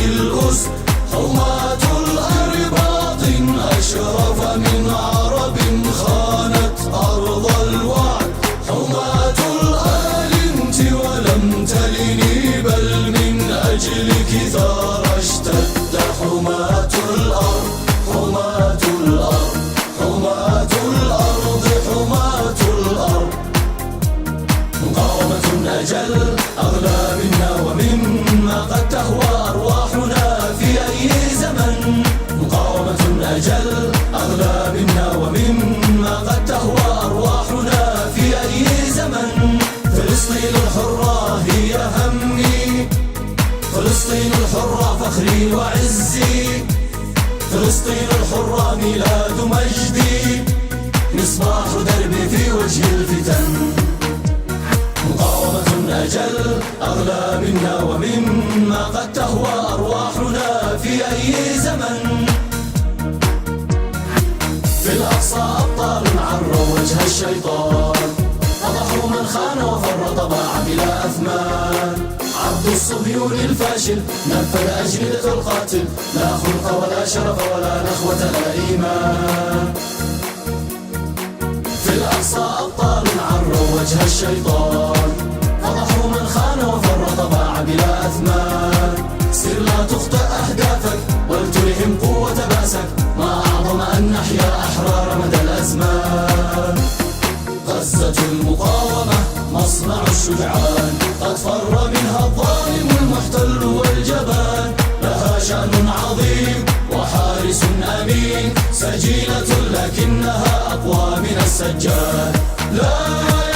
الأسد، حماة الأرباط أشرف من عرب خانت أرض الوعد، حماة الآلنت ولم تلني بل من أجلك ثار اشتد، حماة الأرض حماة الأرض حماة الأرض حماة الأرض، مقاومة أجل أغلى منا ومما قد تهوى أرواحنا في أي زمن، مقاومة أجل أغلى منا ومما قد تهوى أرواحنا في أي زمن، فلسطين الحرة هي همي، فلسطين الحرة فخري وعزي، فلسطين الحرة ميلاد مجدي، مصباح دربي في وجه الفتن، مقاومة أجل أغلى منا ومما قد تهوى أرواحنا في أي زمن، في الأقصى أبطال عروا وجه الشيطان، فضحوا من خان وفرط باع بلا أثمان، عبد الصهيون الفاشل نفذ أجندة القاتل، لا خلق ولا شرف ولا نخوة لا إيمان، في الأقصى أبطال عروا وجه الشيطان، فضحوا من خان وفرط باع بلا أثمان، سر لا تخطئ أهدافك ولتلهم قوة بأسك، ما أعظم أن نحيا أحرار مدى الأزمان، غزة المقاومة مصنع الشجعان، قد فر منها الظالم المحتل والجبان، لها شأن عظيم وحارس أمين، سجينة لكنها أقوى من السجان، لا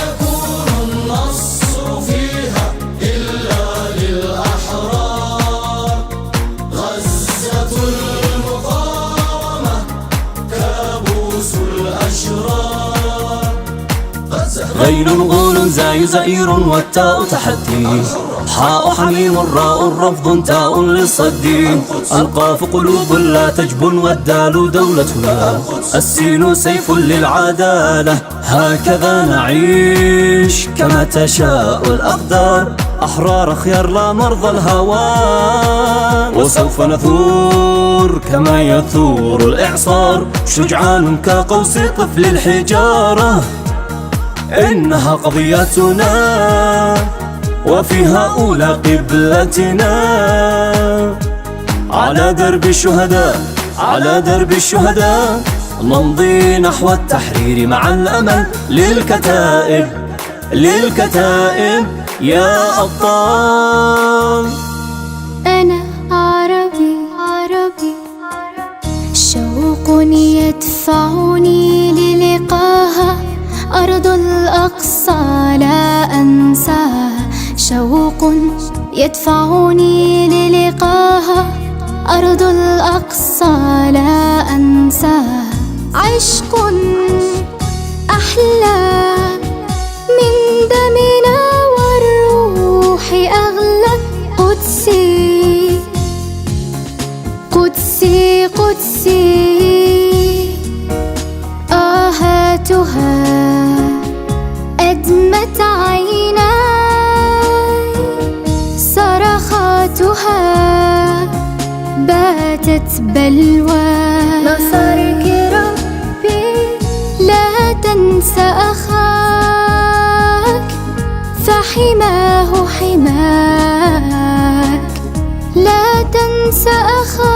يكون النصر فيها إلا للأحرار، غزة المقاومة كابوس الأشرار، غين غول زاي زئير والتاء تحدي، حاء حميم راء رفض تاء للصد، القاف قلوب لا تجبن والدال دولتنا، السين سيف للعدالة، هكذا نعيش كما تشاء الأقدار، أحرار خيار لا مرضى الهوان، وسوف نثور كما يثور الإعصار، شجعان كقوس طفل الحجارة، إنها قضيتنا وفيها أولى قبلتنا، على درب الشهداء على درب الشهداء نمضي نحو التحرير مع الأمل، للكتائب للكتائب يا أبطال. أنا عربي عربي، شوق يدفعني للقاها، أرض الأقصى لا أنساها، شوق يدفعني للقاها، أرض الأقصى لا أنساها، عشق أحلى من دمنا والروح أغلى، قدسي قدسي قدسي، آهاتها أدمت عيناي، صرخاتها باتت بلوى، نصرك ربي لا تنسى أخاك، فحماه حماك لا تنسى أخاك،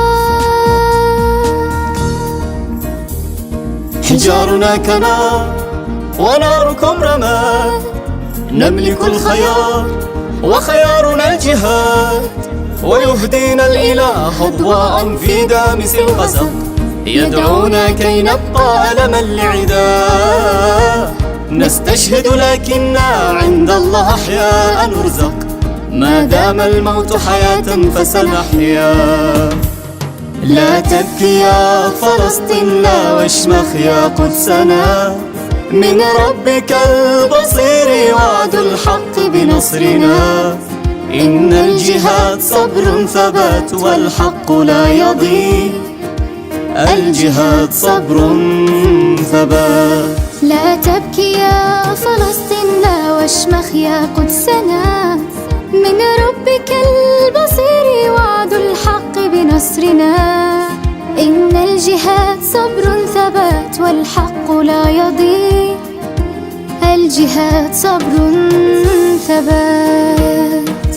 حجارنا كنار وناركم رماد، نملك الخيار وخيارنا الجهاد، ويهدينا الإله أضواء في دامس الغسق، يدعونا كي نبقى ألما لعداه، نستشهد لكننا عند الله أحياء نرزق، ما دام الموت حياة فسنحيا، لا تبكي يا فلسطين لا واشمخ يا قدسنا، من ربك البصير وعد الحق بنصرنا، إن الجهاد صبر ثبات والحق لا يضيع، الجهاد صبر ثبات. لا تبكي يا فلسطين لا واشمخ يا قدسنا، من ربك البصير وعد الحق نصرنا. إن الجهاد صبر ثبات والحق لا يضيع. الجهاد صبر ثبات.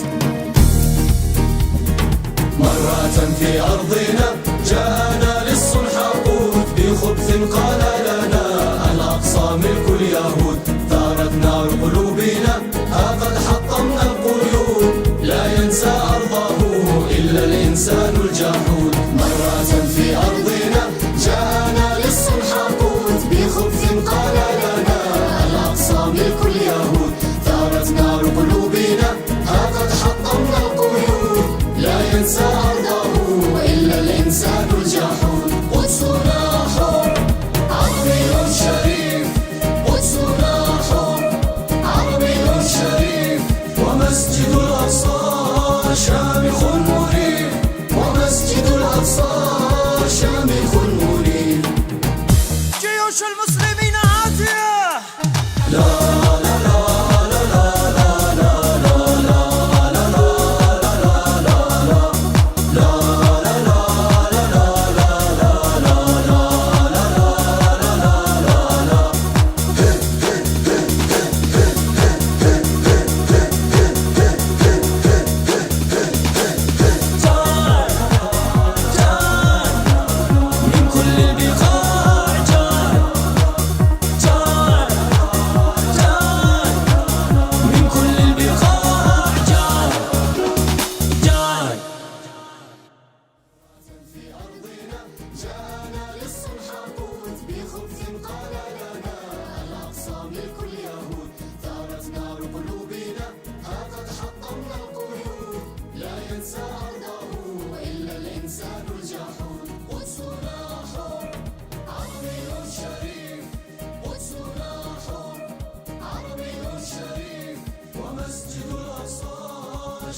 مرة في أرضنا جاءنا للصلح قوت، بخبث قال لنا الأقصى ملك اليهود. ثارت نار قلوبنا قد حطمنا القيود، لا ينسى أرضه إلا الإنسان الجحود. مرة في أرضنا جاءنا للصلح قوت، بخبث قال لنا الأقصى ملك اليهود. ثارت نار قلوبنا قد حطمنا القيود، لا ينسى أرضه إلا الإنسان الجحود. قدسنا حر عربي شريف، قدسنا حر عربي شريف، ومسجد الأقصى شامخ مريب، ومسجد الأقصى شامخ مريب. جيوش المسلمين عاتية. لا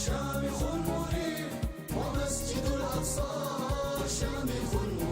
شامخ مريب، ومسجد الأقصى شامخ مريب.